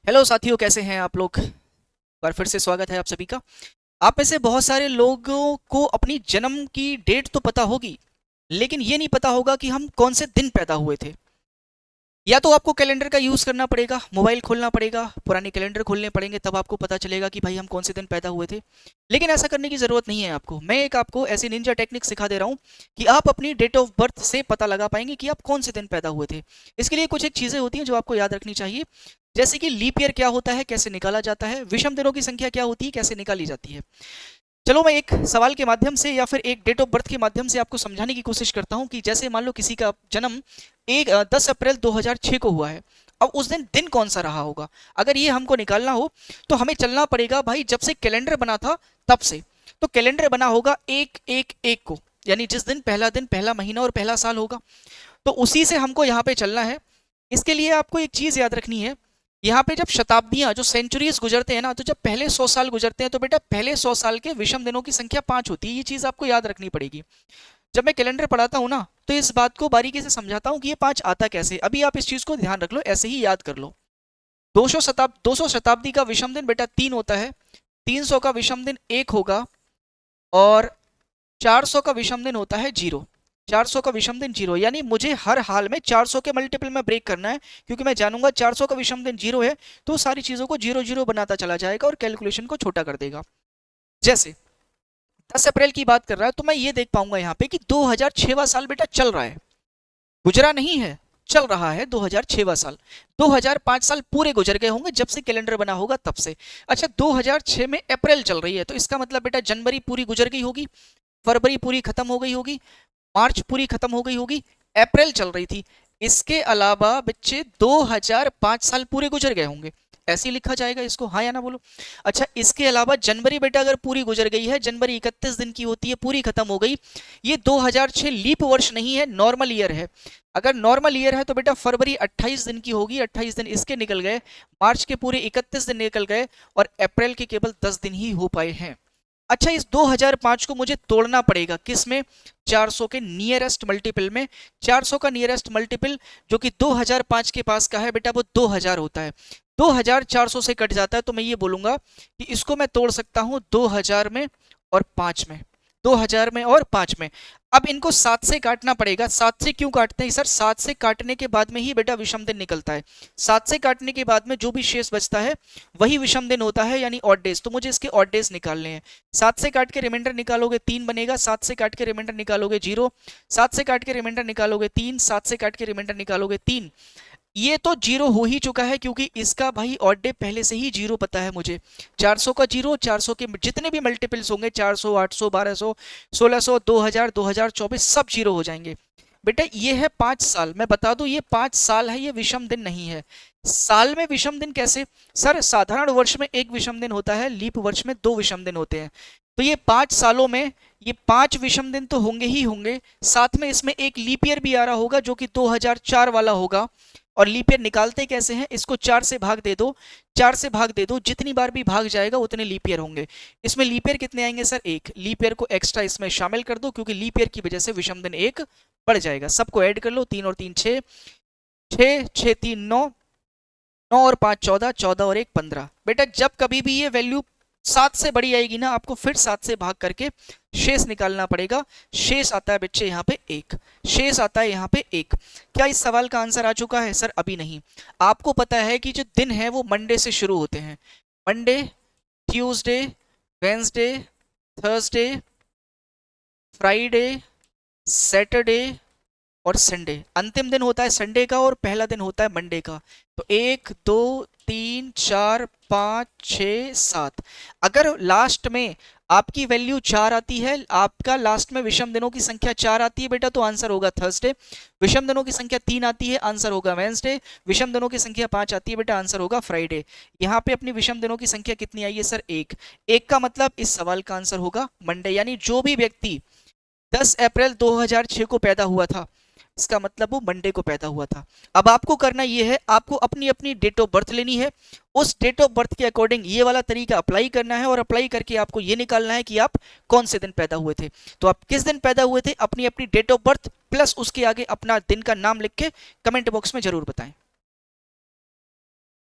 Hello साथियों, कैसे हैं आप लोग। एक बार फिर से स्वागत है आप सभी का। आप में से बहुत सारे लोगों को अपनी जन्म की डेट तो पता होगी, लेकिन ये नहीं पता होगा कि हम कौन से दिन पैदा हुए थे। या तो आपको कैलेंडर का यूज़ करना पड़ेगा, मोबाइल खोलना पड़ेगा, पुराने कैलेंडर खोलने पड़ेंगे, तब आपको पता चलेगा कि भाई हम कौन से दिन पैदा हुए थे। लेकिन ऐसा करने की ज़रूरत नहीं है आपको। मैं एक आपको ऐसी निंजा टेक्निक सिखा दे रहा हूँ कि आप अपनी डेट ऑफ बर्थ से पता लगा पाएंगे कि आप कौन से दिन पैदा हुए थे। इसके लिए कुछ एक चीज़ें होती हैं जो आपको याद रखनी चाहिए, जैसे कि लीप ईयर क्या होता है, कैसे निकाला जाता है, विषम दिनों की संख्या क्या होती है, कैसे निकाली जाती है। चलो मैं एक सवाल के माध्यम से या फिर एक डेट ऑफ बर्थ के माध्यम से आपको समझाने की कोशिश करता हूं कि जैसे मान लो किसी का जन्म 10 अप्रैल 2006 को हुआ है। अब उस दिन दिन कौन सा रहा होगा, अगर ये हमको निकालना हो तो हमें चलना पड़ेगा भाई जब से कैलेंडर बना था तब से। तो कैलेंडर बना होगा 1/1/1 को, यानी जिस दिन, पहला महीना और पहला साल होगा। तो उसी से हमको यहाँ पे चलना है। इसके लिए आपको एक चीज याद रखनी है, यहाँ पे जब शताब्दियां, जो सेंचुरीज गुजरते हैं ना, तो जब पहले 100 साल गुजरते हैं तो बेटा पहले 100 साल के विषम दिनों की संख्या 5 होती है। ये चीज आपको याद रखनी पड़ेगी। जब मैं कैलेंडर पढ़ाता हूँ ना, तो इस बात को बारीकी से समझाता हूँ कि ये 5 आता कैसे। अभी आप इस चीज को ध्यान रख लो, ऐसे ही याद कर लो। 200 शताब्दी का विषम दिन बेटा 3 होता है, 300 का विषम दिन 1 होगा, और 400 का विषम दिन होता है 0। 400 का विषम दिन 0, यानी मुझे हर हाल में 400 के मल्टीपल में ब्रेक करना है, क्योंकि मैं जानूंगा 400 का विषम दिन 0 है, तो सारी चीजों को 0 0 बनाता चला जाएगा और कैलकुलेशन को छोटा कर देगा। जैसे 10 अप्रैल की बात कर रहा है तो मैं ये देख पाऊंगा यहाँ पे कि 2006वां साल बेटा चल रहा है, गुजरा नहीं है, चल रहा है 2006वां साल। 2005 साल पूरे गुजर गए होंगे जब से कैलेंडर बना होगा तब से। अच्छा, 2006 में अप्रैल चल रही है, तो इसका मतलब बेटा जनवरी पूरी गुजर गई होगी, फरवरी पूरी खत्म हो गई होगी, मार्च पूरी खत्म हो गई होगी, अप्रैल चल रही थी। इसके अलावा बच्चे 2005 साल पूरे गुजर गए होंगे, ऐसे ही लिखा जाएगा इसको, हाँ या ना बोलो। अच्छा, इसके अलावा जनवरी बेटा अगर पूरी गुजर गई है, जनवरी 31 दिन की होती है, पूरी खत्म हो गई। ये 2006 लीप वर्ष नहीं है, नॉर्मल ईयर है। अगर नॉर्मल ईयर है तो बेटा फरवरी 28 दिन की होगी, 28 दिन इसके निकल गए, मार्च के पूरे 31 दिन निकल गए, और अप्रैल के केवल 10 दिन ही हो पाए हैं। अच्छा, इस 2005 को मुझे तोड़ना पड़ेगा, किस में? 400 के नियरेस्ट मल्टीपल में। 400 का नियरेस्ट मल्टीपल जो कि 2005 के पास का है बेटा, वो 2000 होता है। 2000 400 से कट जाता है, तो मैं ये बोलूंगा कि इसको मैं तोड़ सकता हूं 2000 में और 5 में। 2000 में और 5 में। अब इनको 7 से काटना पड़ेगा। 7 से क्यों काटते हैं सर? 7 से काटने के बाद में ही बेटा विषम दिन निकलता है। 7 से काटने के बाद में जो भी शेष बचता है वही विषम दिन होता है, यानी ऑड डेज। तो मुझे इसके ऑड डेज निकालने हैं। 7 से काट के रिमाइंडर निकालोगे 3 बनेगा, 7 से काट के रिमाइंडर निकालोगे 0, 7 से काट के रिमाइंडर निकालोगे 3, 7 से काट के रिमाइंडर निकालोगे 3। ये तो 0 हो ही चुका है, क्योंकि इसका भाई ऑड डे पहले से ही 0 पता है मुझे। 400 का 0, 400 के जितने भी मल्टीपल्स होंगे, 400, 800, 1200, 1600, 2000, 2024, सब 0 हो जाएंगे। बेटा ये है 5 साल, मैं बता दूं ये 5 साल है, ये विषम दिन नहीं है। साल में विषम दिन कैसे सर? साधारण वर्ष में 1 विषम दिन होता है, लीप वर्ष में 2 विषम दिन होते हैं। तो ये 5 सालों में ये 5 विषम दिन तो होंगे ही होंगे, साथ में इसमें एक लीप ईयर भी आ रहा होगा जो कि 2004 वाला होगा। और लीप ईयर निकालते कैसे हैं? इसको 4 से भाग दे दो, 4 से भाग दे दो, जितनी बार भी भाग जाएगा उतने लीप ईयर होंगे। इसमें लीप ईयर कितने आएंगे सर? 1। लीप ईयर को एक्स्ट्रा इसमें शामिल कर दो, क्योंकि लीप ईयर की वजह से विषम दिन 1 बढ़ जाएगा। सबको ऐड कर लो, 3 और 3 6, 6 6 3 9, 9 और 5 14, 14 और 1 15। बेटा जब कभी भी ये वैल्यू 7 से बड़ी आएगी ना, आपको फिर 7 से भाग करके शेष निकालना पड़ेगा। शेष आता है बच्चे यहाँ पे 1, शेष आता है यहाँ पे 1। क्या इस सवाल का आंसर आ चुका है सर? अभी नहीं। आपको पता है कि जो दिन है वो मंडे से शुरू होते हैं। Monday, Tuesday, Wednesday, Thursday, Friday, Saturday और संडे। अंतिम दिन होता है संडे का और पहला दिन होता है मंडे का। तो 1 2 3 4 5 6 7। अगर लास्ट में आपकी वैल्यू 4 आती है, आपका लास्ट में विषम दिनों की संख्या 4 आती है बेटा, तो आंसर होगा थर्सडे। विषम दिनों की संख्या 3 आती है, आंसर होगा वेंसडे। विषम दिनों की संख्या 5 आती है बेटा, आंसर होगा फ्राइडे। यहाँ पे अपनी विषम दिनों की संख्या कितनी आई है सर? 1। 1 का मतलब इस सवाल का आंसर होगा मंडे, यानी जो भी व्यक्ति 10 अप्रैल 2006 को पैदा हुआ था, इसका मतलब वो मंडे को पैदा हुआ था। अब आपको करना ये है, आपको अपनी अपनी डेट ऑफ बर्थ लेनी है, उस डेट ऑफ बर्थ के अकॉर्डिंग ये वाला तरीका अप्लाई करना है, और अप्लाई करके आपको ये निकालना है कि आप कौन से दिन पैदा हुए थे। तो आप किस दिन पैदा हुए थे, अपनी अपनी डेट ऑफ बर्थ प्लस उसके आगे अपना दिन का नाम लिख के कमेंट बॉक्स में जरूर बताएं।